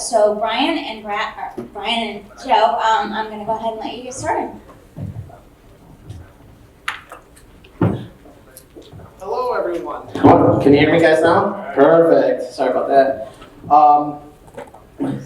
So Brian and Joe, I'm going to go ahead and let you get started. Hello, everyone. Can you hear me guys now? Perfect. Sorry about that.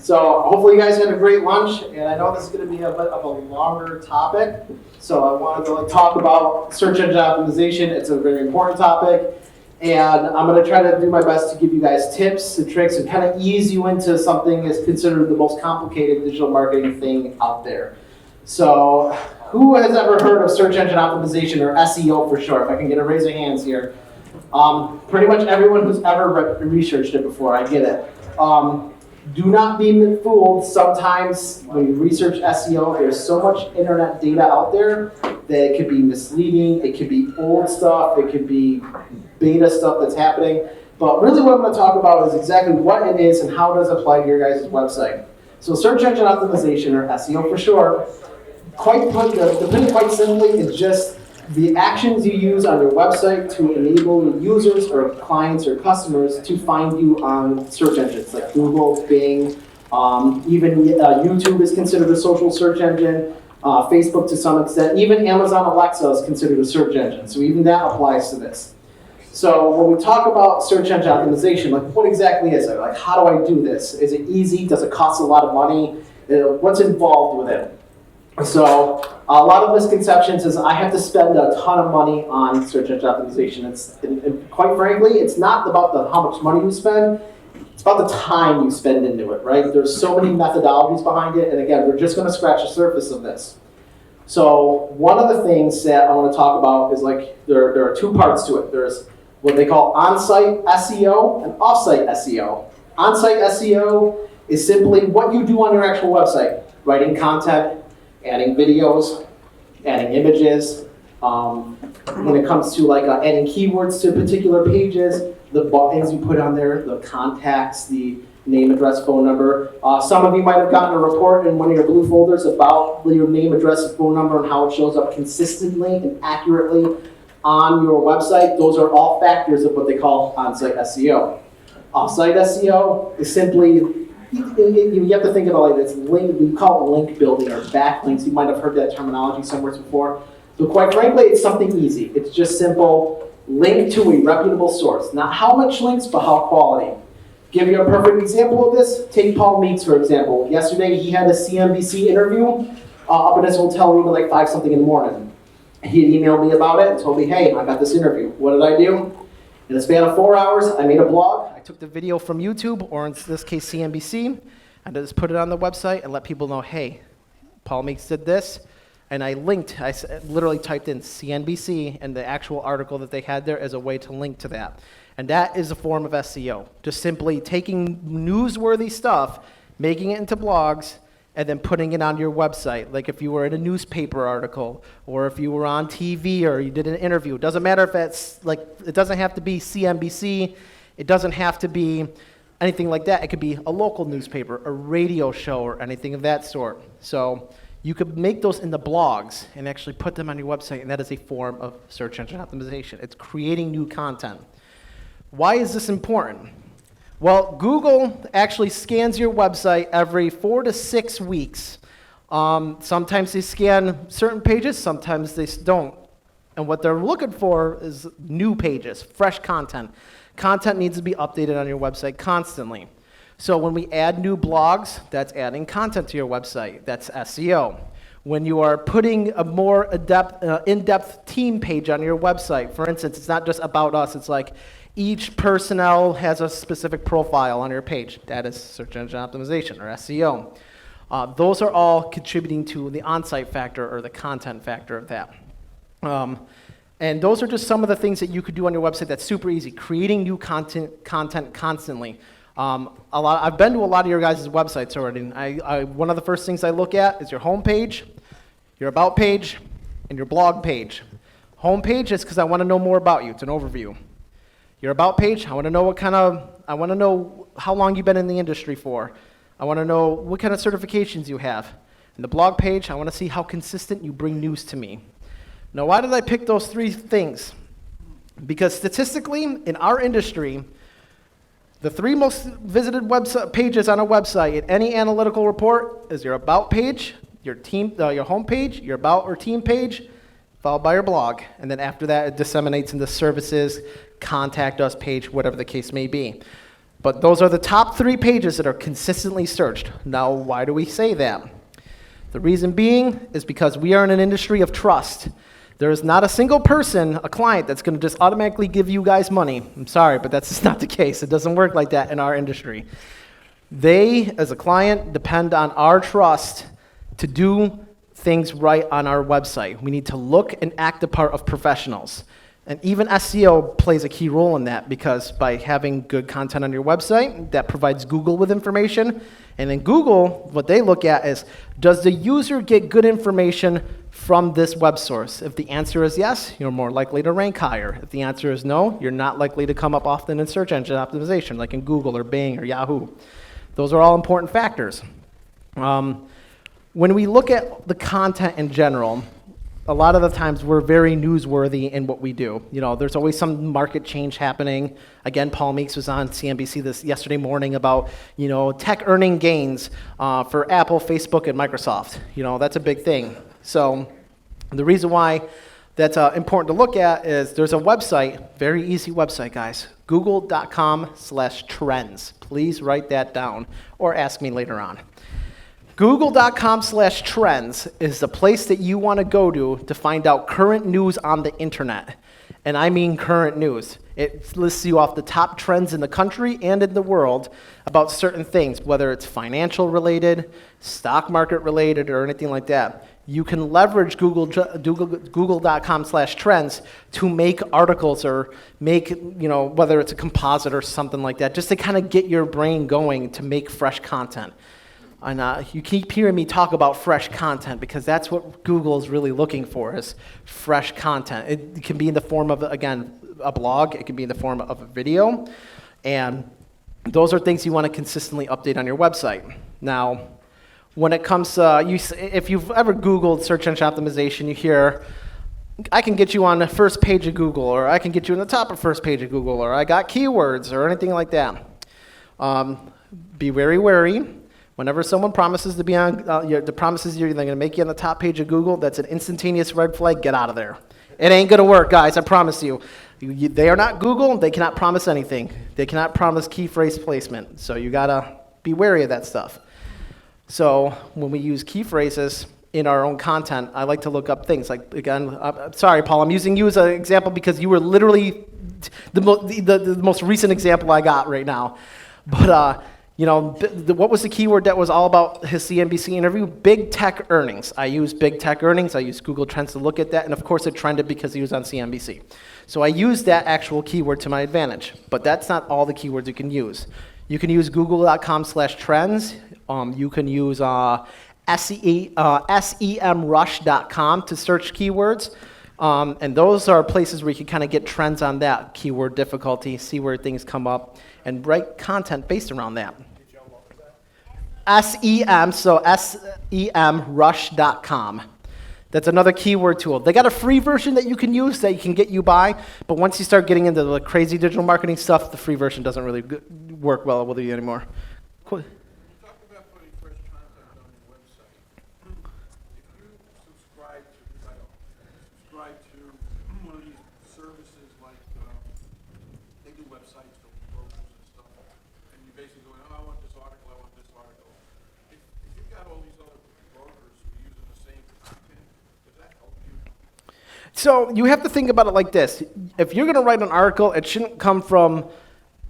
So hopefully you guys had a great lunch, and I know this is going to be a bit of a longer topic. So I wanted to talk about search engine optimization. It's a very important topic, and I'm going to try to do my best to give you guys tips and tricks and kind of ease you into something that's considered the most complicated digital marketing thing out there. So who has ever heard of search engine optimization, or SEO for short? If I can get a raise of hands here. Pretty much everyone who's ever researched it before, I get it. Do not be fooled. Sometimes when you research SEO, there's so much internet data out there that it could be misleading, it could be old stuff, it could be beta stuff that's happening. But really what I'm going to talk about is exactly what it is and how it does apply to your guys' website. So search engine optimization, or SEO for short, to put it quite simply, is just the actions you use on your website to enable users or clients or customers to find you on search engines like Google, Bing, even YouTube is considered a social search engine, Facebook to some extent, even Amazon Alexa is considered a search engine, so even that applies to this. So when we talk about search engine optimization, like what exactly is it? Like how do I do this? Is it easy? Does it cost a lot of money? What's involved with it? So a lot of misconceptions is I have to spend a ton of money on search engine optimization. And quite frankly, it's not about how much money you spend, it's about the time you spend into it, right? There's so many methodologies behind it, and again, we're just gonna scratch the surface of this. So one of the things that I wanna talk about is there are two parts to it. There's what they call on-site SEO and off-site SEO. On-site SEO is simply what you do on your actual website, writing content, adding videos, adding images. When it comes to adding keywords to particular pages, the buttons you put on there, the contacts, the name, address, phone number. Some of you might have gotten a report in one of your blue folders about your name, address, phone number, and how it shows up consistently and accurately on your website. Those are all factors of what they call on-site SEO. Off-site SEO is simply, you have to think about this link, we call it link building or backlinks. You might have heard that terminology somewhere before. So quite frankly, it's something easy. It's just simple, link to a reputable source. Not how much links, but how quality. Give you a perfect example of this, take Paul Meeks, for example. Yesterday, he had a CNBC interview up in his hotel room at 5 something in the morning. He had emailed me about it and told me, hey, I got this interview. What did I do? In a span of 4 hours, I made a blog. I took the video from YouTube, or in this case, CNBC, and I just put it on the website and let people know, hey, Paul Meeks did this. And I linked, I literally typed in CNBC and the actual article that they had there as a way to link to that. And that is a form of SEO. Just simply taking newsworthy stuff, making it into blogs, and then putting it on your website. Like if you were in a newspaper article, or if you were on TV, or you did an interview. It doesn't matter if it's it doesn't have to be CNBC. It doesn't have to be anything like that. It could be a local newspaper, a radio show, or anything of that sort. So you could make those into blogs and actually put them on your website, and that is a form of search engine optimization. It's creating new content. Why is this important? Well, Google actually scans your website every 4 to 6 weeks. Sometimes they scan certain pages, sometimes they don't. And what they're looking for is new pages, fresh content. Content needs to be updated on your website constantly. So when we add new blogs, that's adding content to your website. That's SEO. When you are putting a more in-depth team page on your website, for instance, it's not just about us. It's like each personnel has a specific profile on your page. That is search engine optimization, or SEO. Those are all contributing to the on-site factor or the content factor of that. And those are just some of the things that you could do on your website that's super easy. Creating new content constantly. I've been to a lot of your guys' websites already. And one of the first things I look at is your home page, your about page, and your blog page. Home page is because I want to know more about you. It's an overview. Your about page, I want to know how long you've been in the industry for. I want to know what kind of certifications you have. And the blog page, I want to see how consistent you bring news to me. Now, why did I pick those 3 things? Because statistically, in our industry, The 3 most visited website pages on a website in any analytical report is your about page, your team, your home page, your about or team page, followed by your blog. And then after that, it disseminates into services, contact us page, whatever the case may be. But those are the top 3 pages that are consistently searched. Now, why do we say that? The reason being is because we are in an industry of trust. There is not a single person, a client, that's going to just automatically give you guys money. I'm sorry, but that's just not the case. It doesn't work like that in our industry. They, as a client, depend on our trust to do things right on our website. We need to look and act the part of professionals. And even SEO plays a key role in that, because by having good content on your website, that provides Google with information. And then Google, what they look at is, does the user get good information from this web source? If the answer is yes, you're more likely to rank higher. If the answer is no, you're not likely to come up often in search engine optimization, like in Google or Bing or Yahoo. Those are all important factors. When we look at the content in general, a lot of the times we're very newsworthy in what we do. You know, there's always some market change happening. Again, Paul Meeks was on CNBC yesterday morning about, you know, tech earning gains for Apple, Facebook, and Microsoft. You know, that's a big thing. So the reason why that's important to look at is there's a website, very easy website, guys, google.com/trends. Please write that down or ask me later on. Google.com/trends is the place that you want to go to find out current news on the internet. And I mean current news. It lists you off the top trends in the country and in the world about certain things, whether it's financial related, stock market related, or anything like that. You can leverage Google.com/trends to make articles or make, you know, whether it's a composite or something like that, just to kind of get your brain going to make fresh content. And you keep hearing me talk about fresh content because that's what Google is really looking for, is fresh content. It can be in the form of, again, a blog. It can be in the form of a video. And those are things you want to consistently update on your website. Now, when it comes to, if you've ever Googled search engine optimization, you hear, I can get you on the first page of Google, or I can get you on the top of first page of Google, or I got keywords, or anything like that. Be very wary. Whenever someone promises to be on, promises you're going to make you on the top page of Google, that's an instantaneous red flag. Get out of there. It ain't going to work, guys. I promise you. They are not Google. They cannot promise anything. They cannot promise key phrase placement. So you got to be wary of that stuff. So when we use key phrases in our own content, I like to look up things like, again, I'm sorry, Paul, I'm using you as an example because you were literally the most recent example I got right now. But, you know, what was the keyword that was all about his CNBC interview? Big tech earnings. I use big tech earnings. I use Google Trends to look at that. And of course, it trended because he was on CNBC. So I used that actual keyword to my advantage. But that's not all the keywords you can use. You can use google.com/trends. You can use semrush.com to search keywords. And those are places where you can kind of get trends on that keyword difficulty, see where things come up, and write content based around that. semrush.com. That's another keyword tool. They got a free version that you can use that you can get you by, but once you start getting into the crazy digital marketing stuff, the free version doesn't really work well with you anymore. Cool. So you have to think about it like this. If you're going to write an article, it shouldn't come from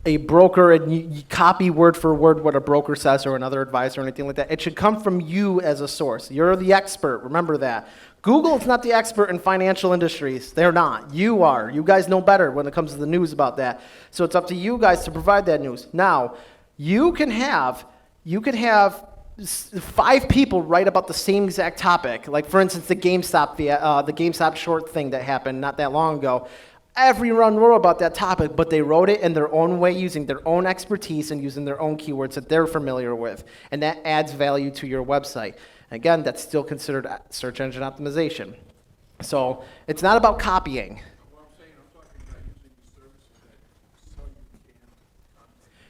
a broker and you copy word for word what a broker says or another advisor or anything like that. It should come from you as a source. You're the expert. Remember that. Google is not the expert in financial industries. They're not. You are. You guys know better when it comes to the news about that. So it's up to you guys to provide that news. Now, you can have 5 people write about the same exact topic. Like, for instance, the GameStop short thing that happened not that long ago. Everyone wrote about that topic, but they wrote it in their own way, using their own expertise and using their own keywords that they're familiar with. And that adds value to your website. Again, that's still considered search engine optimization. So it's not about copying.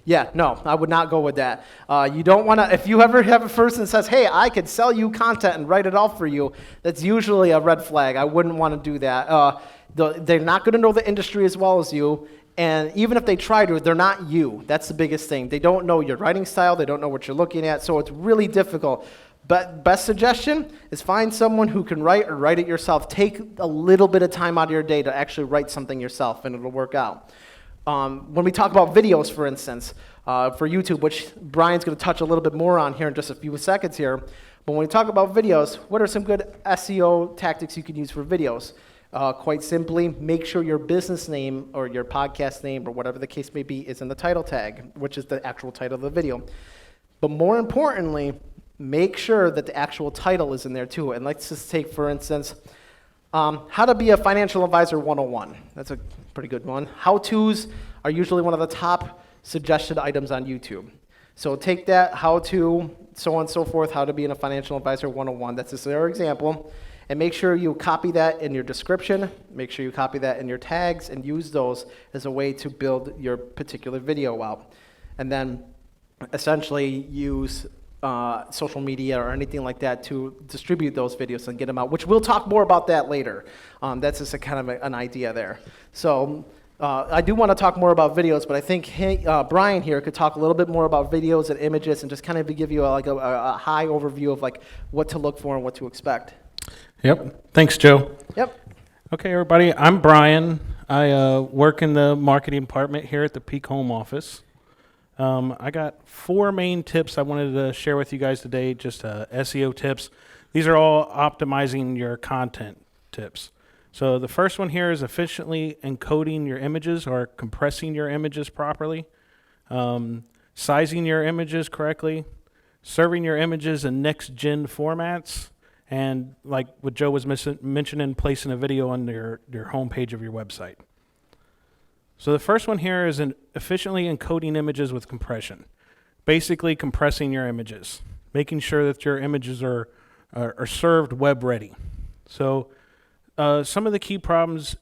Yeah, no, I would not go with that. You don't want to, if you ever have a person that says, hey, I could sell you content and write it all for you, that's usually a red flag. I wouldn't want to do that. They're not going to know the industry as well as you, and even if they try to, they're not you. That's the biggest thing. They don't know your writing style, they don't know what you're looking at, so it's really difficult. But best suggestion is find someone who can write or write it yourself. Take a little bit of time out of your day to actually write something yourself, and it'll work out. When we talk about videos, for instance, for YouTube, which Brian's going to touch a little bit more on here in just a few seconds here, but when we talk about videos, what are some good SEO tactics you can use for videos? Quite simply, make sure your business name or your podcast name or whatever the case may be is in the title tag, which is the actual title of the video. But more importantly, make sure that the actual title is in there too. And let's just take, for instance, how to be a financial advisor 101. That's a pretty good one. How-tos are usually one of the top suggested items on YouTube. So take that, how to, so on and so forth, how to be a financial advisor 101. That's just their example. And make sure you copy that in your description. Make sure you copy that in your tags and use those as a way to build your particular video out. And then essentially use social media or anything like that to distribute those videos and get them out, which we'll talk more about that later. That's just a kind of an idea there. So I do want to talk more about videos, but I think Brian here could talk a little bit more about videos and images and just kind of give you a high overview of like what to look for and what to expect. Yep. Thanks, Joe. Yep. Okay, everybody. I'm Brian. I work in the marketing department here at the Peak Home office. I got 4 main tips I wanted to share with you guys today, just SEO tips. These are all optimizing your content tips. So the first one here is efficiently encoding your images or compressing your images properly, sizing your images correctly, serving your images in next-gen formats, and like what Joe was mentioning, placing a video on your homepage of your website. So the first one here is efficiently encoding images with compression. Basically compressing your images, making sure that your images are served web ready. So some of the key problems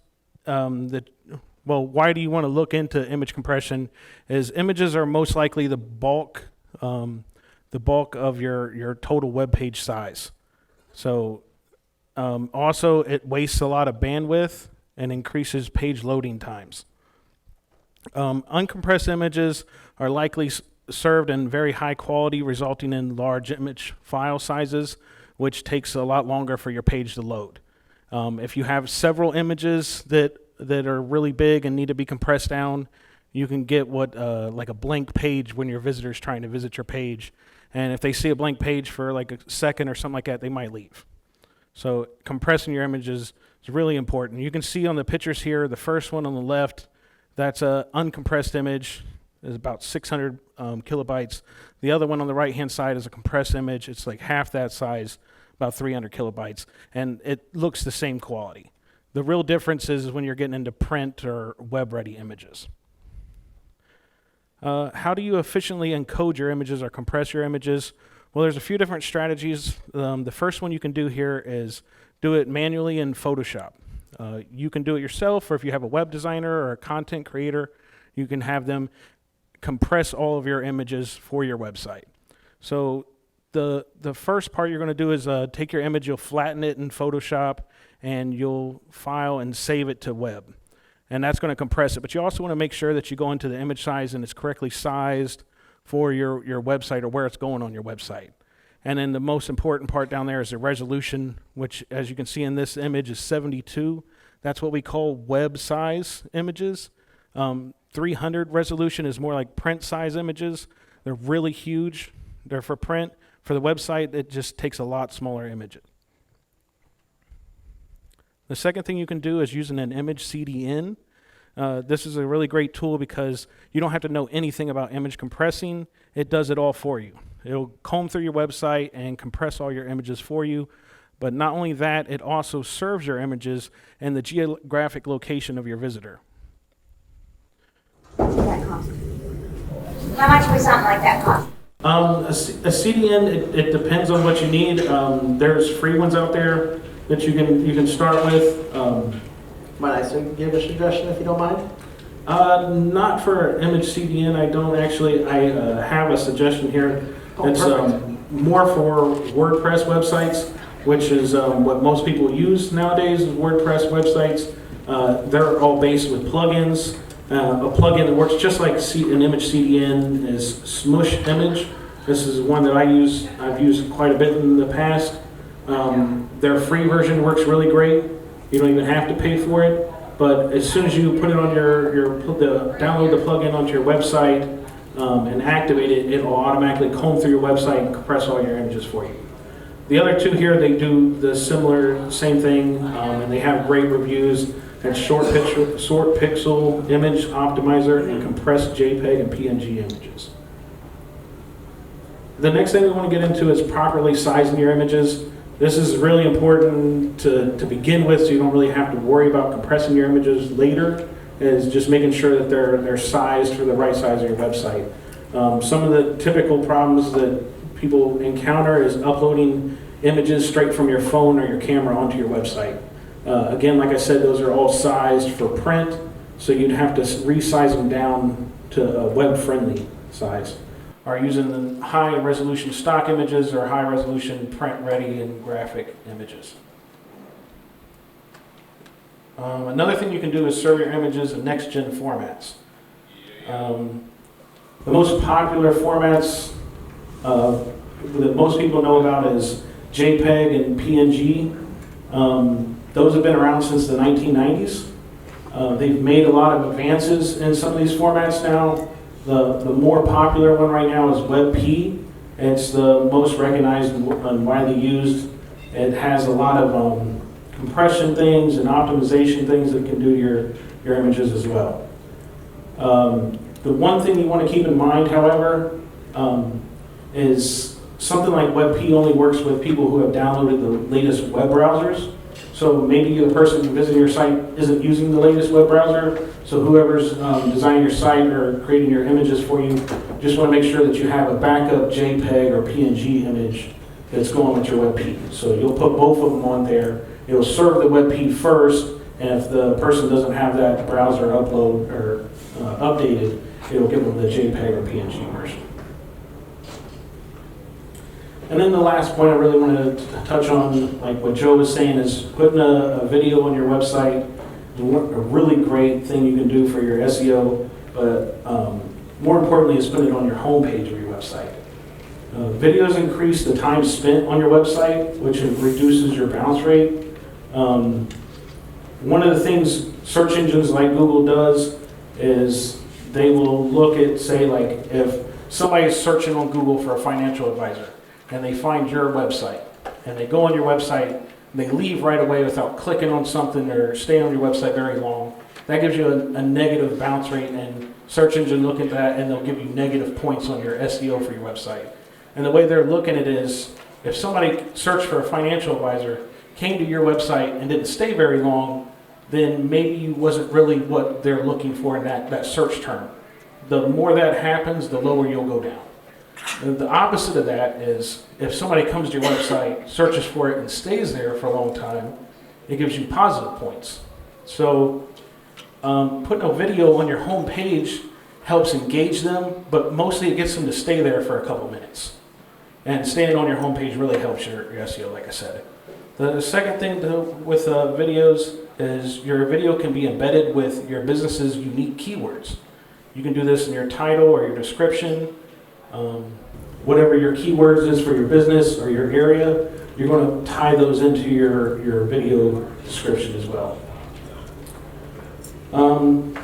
why do you want to look into image compression is images are most likely the bulk of your total web page size. So also it wastes a lot of bandwidth and increases page loading times. Uncompressed images are likely served in very high quality, resulting in large image file sizes, which takes a lot longer for your page to load. If you have several images that are really big and need to be compressed down, you can get what like a blank page when your visitor's trying to visit your page. And if they see a blank page for like a second or something like that, they might leave. So compressing your images is really important. You can see on the pictures here, the first one on the left, that's an uncompressed image. It's about 600 kilobytes. The other one on the right-hand side is a compressed image. It's like half that size, about 300 kilobytes, and it looks the same quality. The real difference is when you're getting into print or web-ready images. How do you efficiently encode your images or compress your images? Well, there's a few different strategies. The first one you can do here is do it manually in Photoshop. You can do it yourself, or if you have a web designer or a content creator, you can have them compress all of your images for your website. So the first part you're going to do is take your image, you'll flatten it in Photoshop, and you'll file and save it to web. And that's going to compress it. But you also want to make sure that you go into the image size and it's correctly sized for your website or where it's going on your website. And then the most important part down there is the resolution, which, as you can see in this image, is 72. That's what we call web size images. 300 resolution is more like print size images. They're really huge. They're for print. For the website, it just takes a lot smaller images. The second thing you can do is using an image CDN. This is a really great tool because you don't have to know anything about image compressing. It does it all for you. It'll comb through your website and compress all your images for you. But not only that, it also serves your images in the geographic location of your visitor. What's that cost? How much would something like that cost? A CDN, it depends on what you need. There's free ones out there that you can start with. Might I give a suggestion if you don't mind? Not for image CDN, I don't actually. I have a suggestion here. It's more for WordPress websites, which is what most people use nowadays is WordPress websites. They're all based with plugins. A plugin that works just like an image CDN is Smush Image. This is one that I've used quite a bit in the past. Their free version works really great. You don't even have to pay for it. But as soon as you put it on download the plugin onto your website and activate it, it will automatically comb through your website and compress all your images for you. The other two here, they do the same thing, and they have great reviews. That's Short Pixel Image Optimizer and Compressed JPEG and PNG images. The next thing we want to get into is properly sizing your images. This is really important to begin with, so you don't really have to worry about compressing your images later, is just making sure that they're sized for the right size of your website. Some of the typical problems that people encounter is uploading images straight from your phone or your camera onto your website. Again, like I said, those are all sized for print, so you'd have to resize them down to a web-friendly size. Are using the high-resolution stock images or high-resolution print-ready and graphic images. Another thing you can do is serve your images in next-gen formats. The most popular formats that most people know about is JPEG and PNG. Those have been around since the 1990s. They've made a lot of advances in some of these formats now. The more popular one right now is WebP. It's the most recognized and widely used. It has a lot of compression things and optimization things that can do your images as well. The one thing you want to keep in mind, however, is something like WebP only works with people who have downloaded the latest web browsers. So maybe the person visiting your site isn't using the latest web browser, so whoever's designing your site or creating your images for you, just want to make sure that you have a backup JPEG or PNG image that's going with your WebP. So you'll put both of them on there. It'll serve the WebP first, and if the person doesn't have that browser upload or updated, it'll give them the JPEG or PNG version. And then the last point I really want to touch on, like what Joe was saying, is putting a video on your website. A really great thing you can do for your SEO, but more importantly is put it on your homepage of your website. Videos increase the time spent on your website, which reduces your bounce rate. One of the things search engines like Google does is they will look at, say, like if somebody's searching on Google for a financial advisor, and they find your website, and they go on your website, and they leave right away without clicking on something or staying on your website very long. That gives you a negative bounce rate, and search engine look at that, and they'll give you negative points on your SEO for your website. And the way they're looking at it is, if somebody searched for a financial advisor, came to your website and didn't stay very long, then maybe you wasn't really what they're looking for in that search term. The more that happens, the lower you'll go down. And the opposite of that is if somebody comes to your website, searches for it, and stays there for a long time, it gives you positive points. So putting a video on your home page helps engage them, but mostly it gets them to stay there for a couple minutes. And staying on your home page really helps your SEO, like I said. The second thing with videos is your video can be embedded with your business's unique keywords. You can do this in your title or your description. Whatever your keywords is for your business or your area, you're going to tie those into your video description as well.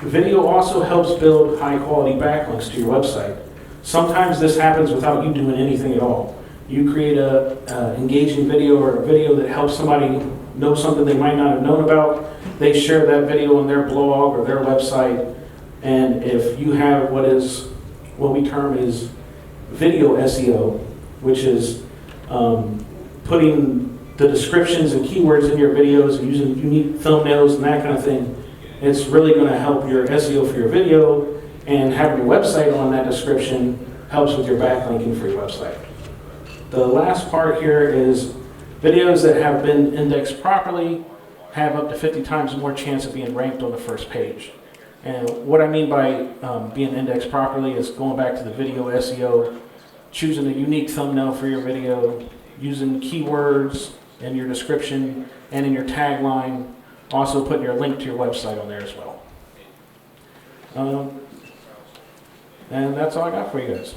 Video also helps build high quality backlinks to your website. Sometimes this happens without you doing anything at all. You create a engaging video or a video that helps somebody know something they might not have known about. They share that video on their blog or their website, and if you have what we term is video SEO, which is putting the descriptions and keywords in your videos and using unique thumbnails and that kind of thing, it's really going to help your SEO for your video, and having your website on that description helps with your backlinking for your website. The last part here is videos that have been indexed properly have up to 50 times more chance of being ranked on the first page. And what I mean by being indexed properly is going back to the video SEO, choosing a unique thumbnail for your video, using keywords in your description and in your tagline, also putting your link to your website on there as well. And that's all I got for you guys.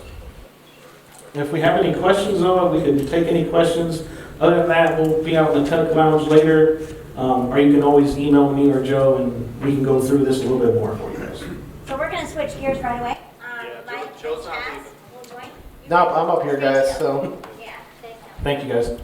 If we have any questions, though, we can take any questions. Other than that, we'll be out in the tech lounge later, or you can always email me or Joe, and we can go through this a little bit more for you guys. So we're gonna switch gears right away. Mike Joe's not and Chaz leaving. will join. Nope, I'm up here, guys, so. Yeah, thank you. Thank you, guys.